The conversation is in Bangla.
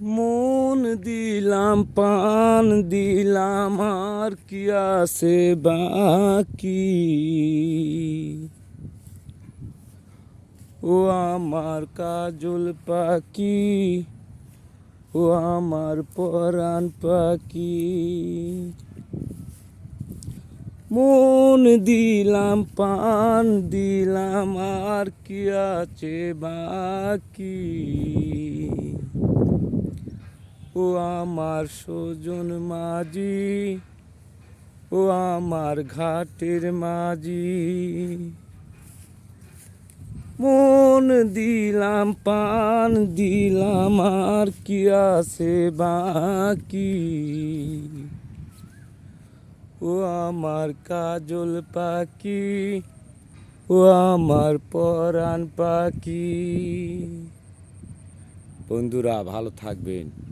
মন দিলাম পান দিলাম আর কি আছে বাকি। ও আমার কাজল পাখি, ও আমার পরাণ পাখি। মন দিলাম পান দিলাম আর কি আছে বাকি। ও আমার সজন মাঝি, ও আমার ঘাটের মাঝি। মন দিলাম পান দিলাম আর কি আছে বাকি। ও আমার কাজল পাখি, ও আমার পরাণ পাখি। বন্ধুরা ভালো থাকবেন।